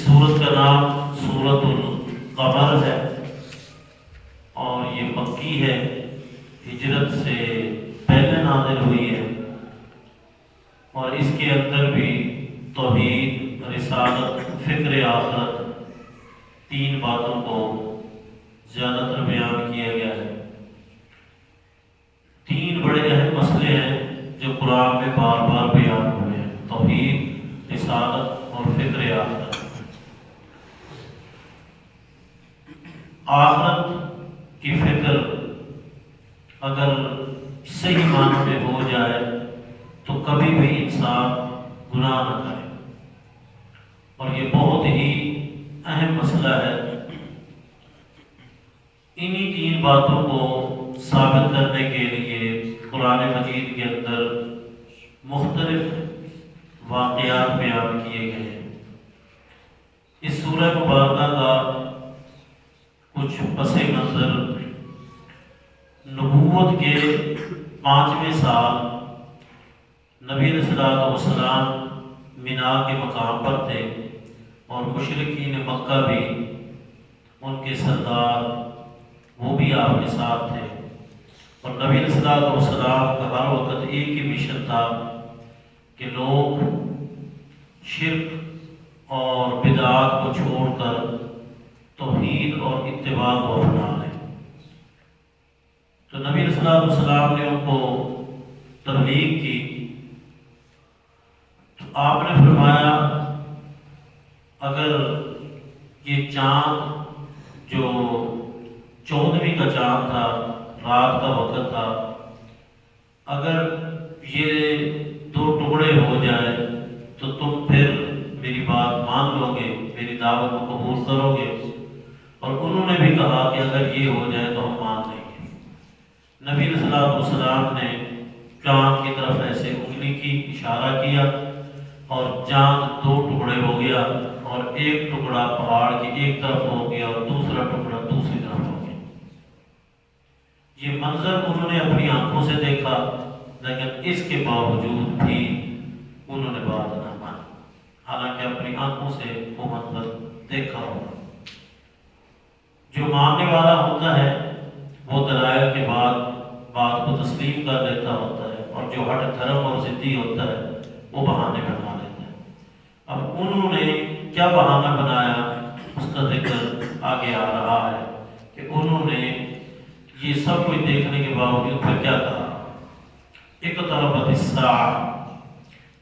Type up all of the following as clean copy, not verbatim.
سورت کا نام سورت القمر ہے اور یہ مکی ہے، ہجرت سے پہلے نازل ہوئی ہے، اور اس کے اندر بھی توحید، رسالت، فکر آخرت، تین باتوں کو زیادہ تر بیان کیا گیا ہے۔ تین بڑے اہم مسئلے ہیں جو قرآن میں بار بار بیان ہوئے ہیں: توحید، رسالت اور فکر آخرت۔ آخرت کی فکر اگر صحیح معنی میں ہو جائے تو کبھی بھی انسان گناہ نہ کرے، اور یہ بہت ہی اہم مسئلہ ہے۔ انہی تین باتوں کو ثابت کرنے کے لیے قرآن مجید کے اندر مختلف واقعات بیان کیے گئے ہیں۔ اس سورہ مبارکہ کا کچھ پس منظر: نبوت کے 5ویں سال نبی علیہ السلام مینا کے مقام پر تھے، اور مشرکین مکہ بھی، ان کے سردار، وہ بھی آپ کے ساتھ تھے، اور نبی علیہ السلام کا ہر وقت ایک ہی مشن تھا کہ لوگ شرک اور بدعات کو چھوڑ کر توحید اور اتباع کو اپنا لیں۔ تو نبی علیہ السلام نے ان کو تبلیغ کی، تو آپ نے فرمایا اگر یہ چاند جو 14ویں کا چاند تھا، رات کا وقت تھا، اگر یہ 2 ٹکڑے ہو جائے تو تم پھر میری بات مان لو گے، میری دعوت کو قبول کرو گے؟ اور انہوں نے بھی کہا کہ اگر یہ ہو جائے تو ہم مان لیں گے۔ نبی علیہ السلام نے چاند کی طرف ایسے انگلی کی، اشارہ کیا، اور چاند 2 ٹکڑے ہو گیا، اور ایک ٹکڑا پہاڑ کی ایک طرف ہو گیا اور دوسرا ٹکڑا دوسری طرف ہو گیا۔ یہ منظر انہوں نے اپنی آنکھوں سے دیکھا، لیکن اس کے باوجود بھی انہوں نے بات نہ مانی، حالانکہ اپنی آنکھوں سے وہ منظر دیکھا ہوگا۔ جو ماننے والا ہوتا ہے وہ دلائل کے بعد بات کو تسلیم کر لیتا ہوتا ہے، اور جو ہٹ دھرم اور ضدی ہوتا ہے وہ بہانے بنا لیتا ہے۔ اب انہوں نے کیا بہانہ بنایا، اس کا ذکر آگے آ رہا ہے کہ انہوں نے یہ سب کچھ دیکھنے کے باوجود پھر کیا کہا: اقتربت الساعہ،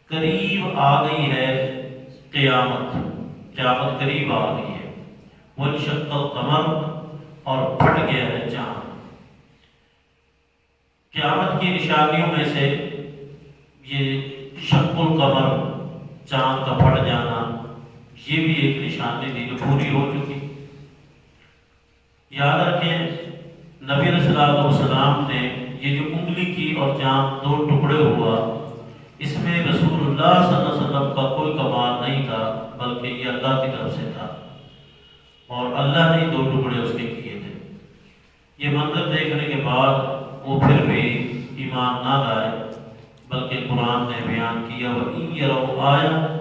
قریب آ گئی ہے قیامت، قیامت قریب آ گئی ہے۔ وانشق القمر، اور پھٹ گیا ہے چاند۔ قیامت کی نشانیوں میں سے یہ شق القمر، چاند کا پھٹ جانا، یہ بھی ایک نشانی تھی جو پوری ہو چکی۔ یاد رکھیں، نبی علیہ السلام نے یہ جو انگلی کی اور چاند 2 ٹکڑے ہوا، اس میں رسول اللہ صلی اللہ علیہ وسلم کا کوئی کمال نہیں تھا، بلکہ یہ اللہ کی طرف سے تھا، اور اللہ نے 2 ٹکڑے اس کے کیے تھے۔ یہ منظر دیکھنے کے بعد وہ پھر بھی ایمان نہ لائے، بلکہ قرآن نے بیان کیا وَإِن يَرَوْا آیَةً،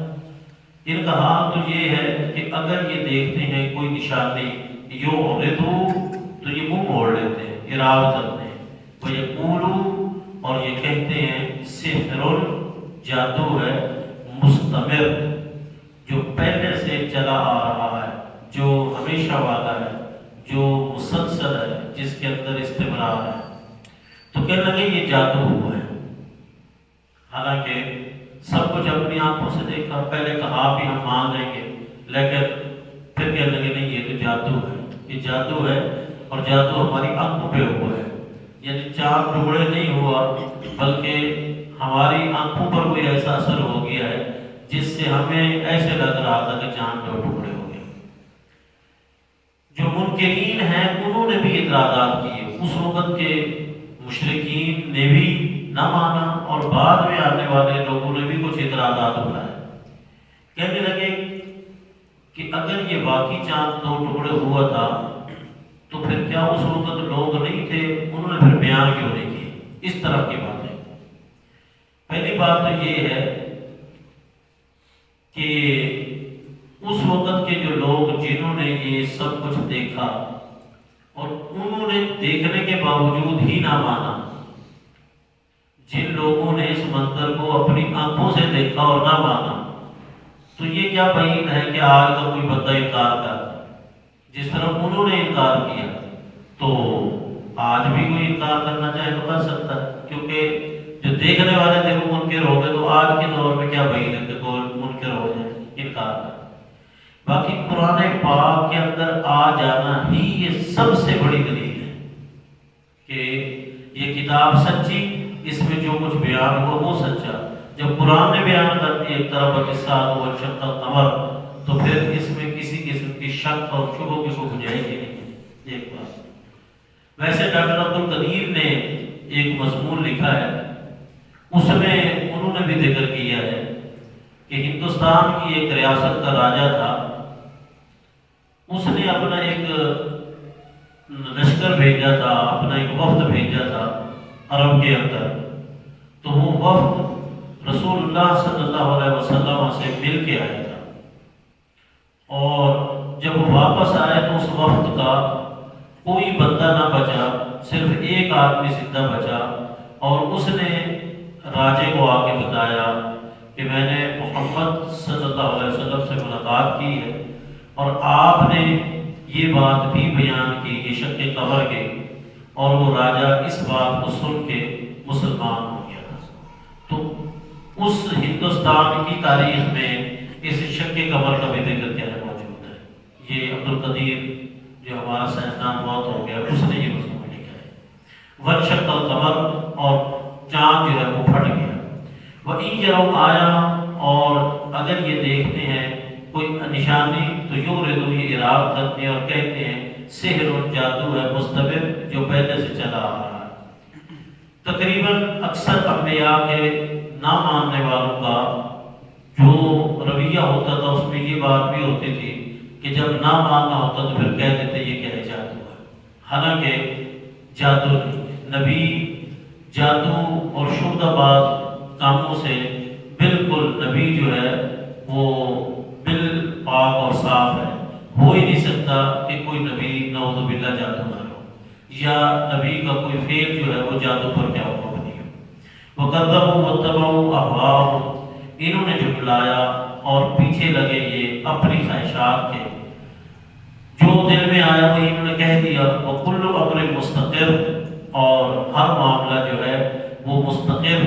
ان کا حال تو یہ ہے کہ اگر یہ دیکھتے ہیں کوئی نشانی، یُعْرِضُوا، تو یہ منہ موڑ لیتے ہیں، اعراض کرتے ہیں، وَيَقُولُوا، اور یہ کہتے ہیں سحر، جادو ہے، مستمر، جو پہلے سے چلا آ رہا ہے، جو ہمیشہ والا ہے، جو مسلسل ہے، جس کے اندر استمرار ہے۔ تو کہنے لگے یہ جادو ہوا ہے، حالانکہ سب کچھ اپنی آنکھوں سے دیکھا، پہلے کہا بھی ہم مان لیں گے، لیکن پھر کہنے لگے نہیں، یہ تو جادو ہے، یہ جادو ہے، اور جادو ہماری آنکھوں پہ ہوا ہے۔ یعنی 4 ٹکڑے نہیں ہوا، بلکہ ہماری آنکھوں پر کوئی ایسا اثر ہو گیا ہے جس سے ہمیں ایسے لگ رہا تھا کہ چاند 2 ٹکڑے ہو گئے۔ جو منکرین ہیں انہوں نے بھی اعتراضات کیے، اس وقت کے مشرکین نے بھی نہ مانا، اور بعد میں آنے والے لوگوں نے بھی کچھ اعتراضات اٹھائے۔ کہنے لگے کہ اگر یہ واقعی چاند 2 ٹکڑے ہوا تھا تو پھر کیا اس وقت لوگ نہیں تھے، انہوں نے پھر بیان کیوں نہیں کیے؟ اس طرح کی باتیں۔ پہلی بات تو یہ ہے کہ اس وقت کے جو لوگ جنہوں نے یہ سب کچھ دیکھا اور انہوں نے دیکھنے کے باوجود ہی نہ مانا، جن لوگوں نے اس منظر کو اپنی آنکھوں سے دیکھا اور نہ مانا، تو یہ کیا بعید ہے کہ آج کا کوئی بندہ انکار کرتا ہے؟ جس طرح انہوں نے انکار کیا تو آج بھی کوئی انکار کرنا چاہے تو کر سکتا ہے، کیونکہ جو دیکھنے والے تھے وہ منکر ہو گئے، تو آج کے دور میں کیا بعید ہے کہ کوئی منکر ہو جائے، انکار کرے۔ باقی قرآن پاک کے اندر آ جانا ہی یہ سب سے بڑی دلیل ہے کہ یہ کتاب سچی، اس میں جو کچھ بیان ہوا وہ سچا۔ جب قرآن نے بیان کر دی ایک طرف الساعۃ وانشق القمر، تو پھر اس میں کسی قسم کی شک اور شبہ کی کوئی گنجائش ہی نہیں ہے۔ ایک بات ویسے ڈاکٹر عبد القدیر نے ایک مضمون لکھا ہے، اس میں انہوں نے بھی ذکر کیا ہے کہ ہندوستان کی ایک ریاست کا راجا تھا، اس نے اپنا ایک لشکر بھیجا تھا، اپنا ایک وفد بھیجا تھا عرب کے اندر، تو وہ وفد رسول اللہ صلی اللہ علیہ وسلم سے مل کے آیا تھا، اور جب وہ واپس آئے تو اس وفد کا کوئی بندہ نہ بچا، صرف ایک آدمی زندہ بچا، اور اس نے راجے کو آ کے بتایا کہ میں نے محمد صلی اللہ علیہ وسلم سے ملاقات کی ہے، اور آپ نے یہ بات بھی بیان کی کہ شق قبر کے، اور وہ راجہ اس بات کو سن کے مسلمان ہو گیا۔ تو اس ہندوستان کی تاریخ میں اس شق قبر کا بھی ذکر کیا ہے موجود ہے۔ یہ عبد القدیر جو ہمارا سائنسدان بہت ہو گیا، اس نے یہ مضمون لکھا ہے۔ وانشق القمر، اور چاند جو ہے وہ پھٹ گیا۔ وَإِن يَرَوْا آیَةً، اور اگر یہ دیکھتے ہیں کوئی نشانی تو یُعْرِضُوا، یہ اعراض کرتے ہیں اور کہتے ہیں سحر، جادو ہے مستمر جو پہلے سے چلا آ رہا ہے۔ تقریباً اکثر انبیاء کے نہ ماننے والوں کا جو رویہ ہوتا تھا اس میں یہ بات بھی ہوتی تھی کہ جب نہ ماننا ہوتا تو پھر کہہ دیتے یہ کیا ہے، جادو ہے، حالانکہ جادو نہیں۔ نبی جادو اور شبہات کاموں سے بالکل، نبی جو ہے وہ پاک اور صاف ہے، ہو ہی نہیں سکتا کہ کوئی نبی نعوذ باللہ جادو نہ ہو، یا نبی کا کوئی فعل جو ہے وہ جادو پر کیا ہو بنی ہو۔ وَكَذَّبُوا وَاتَّبَعُوا أَهْوَاءَهُمْ، انہوں نے جھٹلایا اور پیچھے لگے یہ اپنی خواہشات کے، جو دل میں آیا وہ انہوں نے کہہ دیا۔ وَكُلُّ أَمْرٍ مُسْتَقِرٌ، اور ہر معاملہ جو ہے وہ مستقر،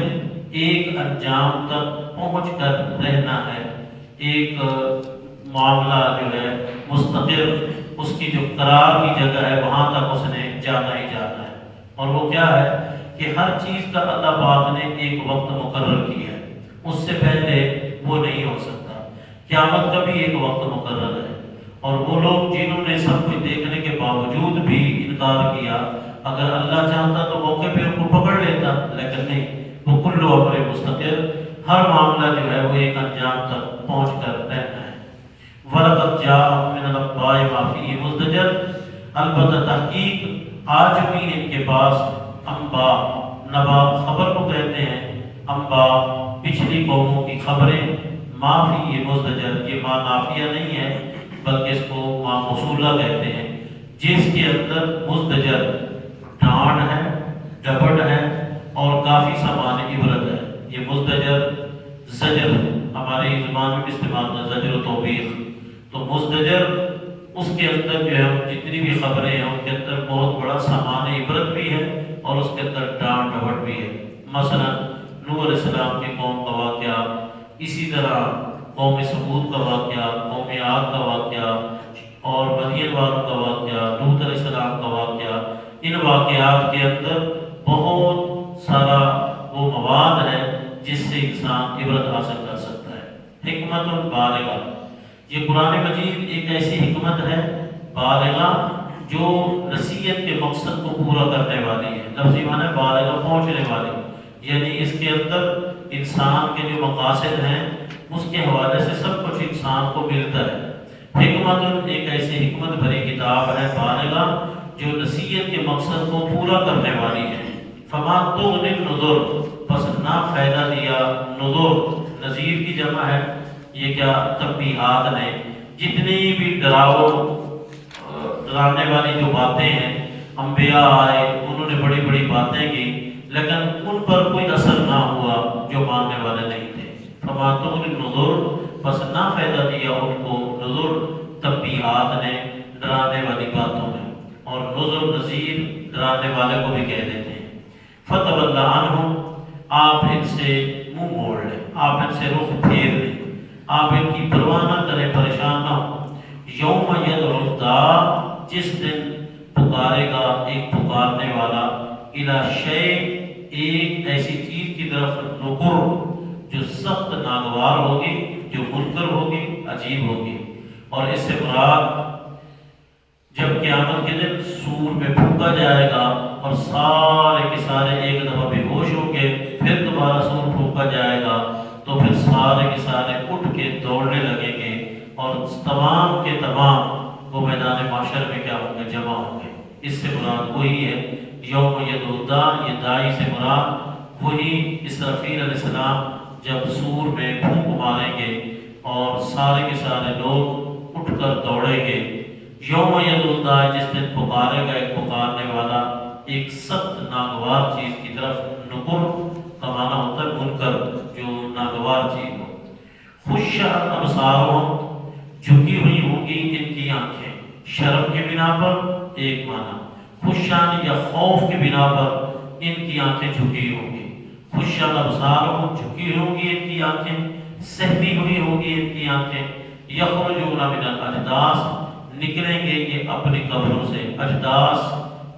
ایک انجام تک پہنچ کر رہنا ہے، ایک معاملہ جو ہے مستقر، اس کی جو قرار کی جگہ ہے وہاں تک اس نے جانا ہی جانا ہے۔ اور وہ کیا ہے کہ ہر چیز کا اللہ پاک نے ایک وقت مقرر کیا ہے، اس سے پہلے وہ نہیں ہو سکتا۔ قیامت کا بھی ایک وقت مقرر ہے، اور وہ لوگ جنہوں نے سب کچھ دیکھنے کے باوجود بھی انکار کیا، اگر اللہ چاہتا تو موقع پہ ان کو پکڑ لیتا، لیکن نہیں۔ وہ کل امر مستقر، ہر معاملہ جو ہے وہ ایک انجام تک پہنچ کر رہنا ہے۔ وَلَقَدْ جَاءَهُم مِّنَ الْأَنبَاءِ مَا فِيهِ مُزْدَجَرٌ، البتہ تحقیق آ چکی ان کے پاس انباء، نبا خبر کو کہتے ہیں، انباء پچھلی قوموں کی خبریں، ما فِيهِ مُزْدَجَرٌ، یہ ما نافیہ نہیں ہے بلکہ اس کو ما موصولہ کہتے ہیں، جس کے اندر مزدجر ڈانٹ ہے، ڈبٹ ہے، اور کافی سامان عبرت ہے۔ یہ مزدجر زجر ہماری زبان میں بھی استعمال ہوتا ہے، زجر و توبیخ۔ تو مزدجر اس کے اندر جو ہے جتنی بھی خبریں ہیں ان کے اندر بہت بڑا سامان عبرت بھی ہے، اور اس کے اندر ڈانٹ ڈبٹ بھی ہے۔ مثلا نوح علیہ السلام کی قوم کا واقعہ، اسی طرح قوم ثمود کا واقعہ، قوم عاد کا واقعہ، اور مدین والوں کا واقعہ، لوط علیہ السلام کا واقعہ۔ ان واقعات کے اندر بہت سارا وہ مواد ہے جس سے انسان عبرت حاصل کر سکتا ہے۔ حکمت بالغہ، یہ قرآن مجید ایک ایسی حکمت ہے بالغہ جو نصیحت کے مقصد کو پورا کرنے والی ہے۔ لفظی معنی بالغہ، پہنچنے والی، یعنی اس کے اندر انسان کے جو مقاصد ہیں اس کے حوالے سے سب کچھ انسان کو ملتا ہے۔ حکمت ایک ایسی حکمت بھری کتاب ہے بالغہ جو نصیحت کے مقصد کو پورا کرنے والی ہے۔ فما تغنی النذر، پس نہ فائدہ دیا، نذر نذیر کی جمع ہے، یہ کیا تنبیہات نے، جتنی بھی ڈرانے والی جو باتیں ہیں، انبیاء آئے، انہوں نے بڑی بڑی باتیں کی، لیکن ان پر کوئی اثر نہ ہوا جو ماننے والے نہیں تھے۔ فما تغنی النذر، بس نہ فائدہ دیا ان کو نذر، تنبیہات نے، ڈرانے والی باتوں نے، اور نذر نذیر ڈرانے والے کو بھی کہہ دیتے ہیں۔ فتول عنہم، آپ ان سے منہ موڑ لیں، آپ ان سے رخ پھیر لیں، آپ ان کی پرواہ نہ کریں، پریشان نہ ہوں۔ یوم یدعو الداع، جس دن پکارے گا ایک پکارنے والا، الی شیء، ایک ایسی چیز کی طرف، نکر، جو سخت ناگوار ہوگی، جو منکر ہوگی، عجیب ہوگی۔ اور اس سے مراد جب قیامت کے دن سور میں پھونکا جائے گا اور سارے کے سارے ایک دفعہ بے ہوش ہوں گے، پھر دوبارہ سور پھونکا جائے گا، تو پھر سارے کے سارے اٹھ کے دوڑنے لگیں گے، اور تمام کے تمام وہ میدان محشر میں کیا ہوں گے؟ جمع ہوں گے۔ اس سے مراد وہی ہے یوم یدعو الداع، یہ داعی سے مراد وہی اسرافیل علیہ السلام جب سور میں پھونک ماریں گے اور سارے کے سارے لوگ اٹھ کر دوڑیں گے۔ یوم یدعو الداع، جس دن پکارے گا ایک پکارنے والا ایک سخت ناگوار چیز کی طرف، نکر کا معنی ہوتا ہے منکر، جو ناگوار چیز ہو۔ خشعت ابصارہم، جھکی ہوئی ہوں گی ان کی آنکھیں، شرم کے بنا پر ایک معنی، خشعت یا خوف کے بنا پر ان کی آنکھیں جھکی ہوں گی۔ خشعت ابصارہم، جھکی ہوں گی ان کی آنکھیں، سہمی ہوئی ہوں گی ان کی آنکھیں۔ یخرجون من الاجداث، نکلیں گے یہ اپنی قبروں سے۔ اجداث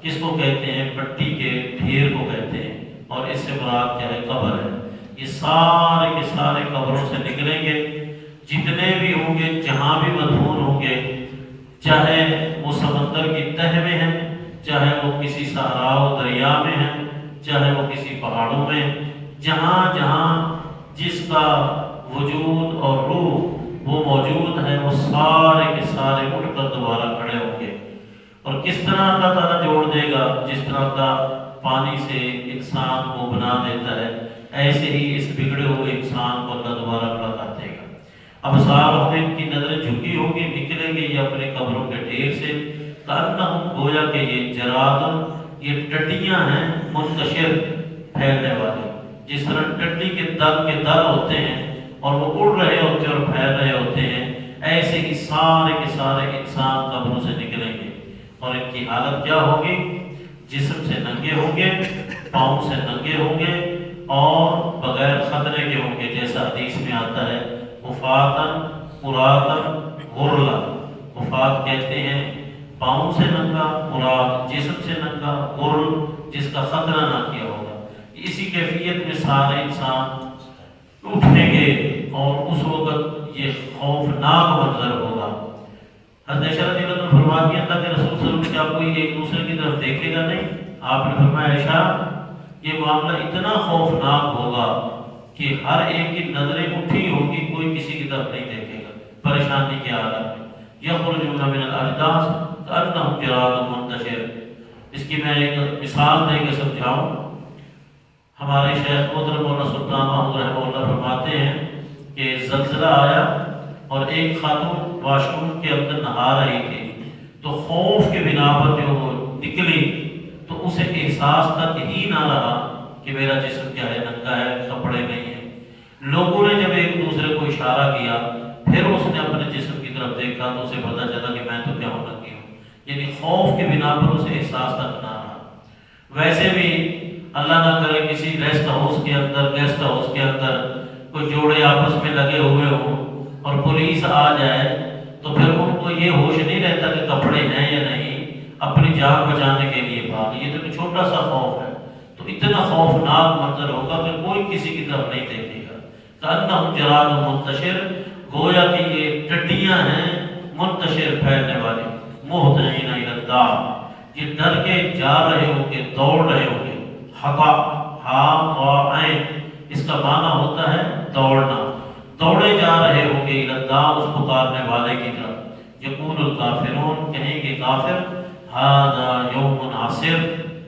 کس کو کہتے ہیں؟ مٹی کے ڈھیر کو کہتے ہیں، اور اس سے مراد کیا ہے؟ قبر ہے۔ یہ سارے کے سارے قبروں سے نکلیں گے، جتنے بھی ہوں گے، جہاں بھی مدفون ہوں گے، چاہے وہ سمندر کی تہ میں ہیں، چاہے وہ کسی صحرا و دریا میں ہیں، چاہے وہ کسی پہاڑوں میں، جہاں جہاں جس کا وجود اور روح وہ موجود ہے، وہ سارے کے سارے اٹھ کر دوبارہ کھڑے ہوں گے۔ اور کس طرح اللہ تعالیٰ جوڑ دے گا؟ جس طرح کا پانی سے انسان کو بنا دیتا ہے، ایسے ہی اس بگڑے ہوئے انسان کو اللہ دوبارہ کھڑا کر دے گا۔ ابصارہم، ان کی نظریں جھکی ہوں گی، نکلیں گے یہ اپنے قبروں کے ڈھیر سے، کأنہم، گویا کہ یہ جراد، یہ ٹڈیاں ہیں، منتشر، پھیلنے والی۔ جس طرح ٹڈی کے دل ہوتے ہیں اور وہ اڑ رہے ہوتے ہیں اور پھیل رہے ہوتے ہیں، ایسے ہی سارے کے سارے انسان قبروں سے نکلیں گے، اور ان کی حالت کیا ہوگی؟ جسم سے ننگے ہوں گے، پاؤں سے ننگے ہوں گے، اور بغیر خطرے کے ہوں گے، جیسا حدیث میں آتا ہے وفاتن قراتن غرلا۔ وفات کہتے ہیں پاؤں سے ننگا، قرات جسم سے ننگا، غرل جس کا خطرہ نہ کیا ہوگا۔ اسی کیفیت میں سارے انسان اٹھیں گے، اور اس وقت یہ خوفناک منظر ہوگا۔ حضرت عائشہ رضی اللہ عنہ فرماتی ہیں اللہ کے رسول صلی اللہ علیہ وسلم کیا کوئی ایک دوسرے کی طرف دیکھے گا نہیں؟ آپ نے فرمایا عائشہ یہ معاملہ اتنا خوفناک ہوگا کہ ہر ایک کی نظریں اٹھی ہوگی، کوئی کسی کی طرف نہیں دیکھے گا، پریشانی کی حالت میں۔ یخرجون من الاجداث کأنہم جراد منتشر۔ اس کی میں ایک مثال دے کے سمجھاؤں۔ ہمارے شیخ محترم مولانا سلطان محمود رحمہ اللہ فرماتے ہیں کہ زلزلہ آیا اور ایک خاتون واش روم کے اندر نہا رہی تھی، تو خوف کے بنا پر جو وہ نکلی تو اسے احساس تک ہی نہ رہا کہ میرا جسم کیا ہے؟ ننگا ہے، کپڑے نہیں ہیں۔ لوگوں نے جب ایک دوسرے کو اشارہ کیا، پھر اس نے اپنے جسم کی طرف دیکھا تو اسے پتہ چلا کہ میں تو کیا ہوں، ننگی ہوں۔ یعنی خوف کے بنا پر اسے احساس تک نہ رہا۔ ویسے بھی اللہ نہ کرے کسی گیسٹ ہاؤس کے اندر کوئی جوڑے آپس میں لگے ہوئے ہوں اور پولیس آ جائے تو پھر ان کو یہ ہوش نہیں رہتا کہ کپڑے ہیں یا نہیں، اپنی جان بچانے کے لیے بھاگ۔ یہ تو چھوٹا سا خوف ہے، تو اتنا خوفناک منظر ہوگا کہ کوئی کسی کی طرف نہیں دیکھے گا۔ کأنہم جراد منتشر، گویا کہ یہ ٹڈیاں ہیں، منتشر، پھیلنے والی، مہطعین الی الداع، یہ ڈر کے جا رہے ہوں گے، دوڑ رہے ہوں گے۔ حقا، ہا و عین، اس کا معنی ہوتا ہے دوڑنا، دوڑے جا رہے ہوں گے الی الداع، اس پکارنے والے کی طرف۔ یقول الکافرون، کہیں گے کافر، ھذا یوم عسر،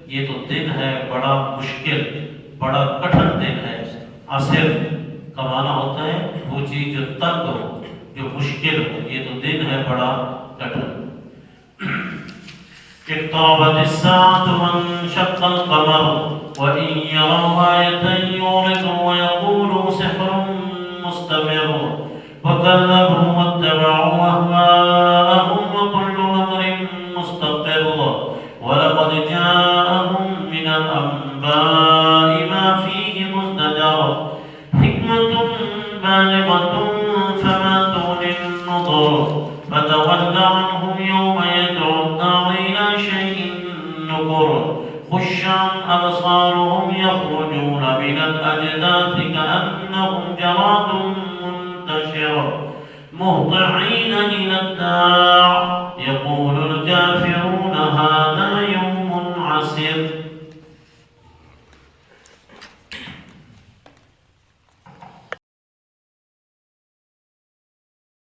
یہ تو دن ہے بڑا مشکل، بڑا کٹھن دن ہے۔ عسر کا معنی ہوتا ہے وہ چیز جو تنگ ہو، جو مشکل ہو. یہ تو دن ہے بڑا کٹھن. اقتربت الساعة وانشق القمر وإن يروا آية يعرضوا ويقولوا سحر مستمر وكذبوا واتبعوا أهواءهم وكل أمر مستقر ولقد جاءهم من الأنباء ما فيه مزدجر حكمة بالغة فما تغني النظر فتول عنهم يوم يدعو الداع إلى شيء نكر خش عن أبصارهم يخرجون من الأجداث كأنهم جراد منتشر مهطعين إلى الداع يقول الكافرون هذا يوم عسر.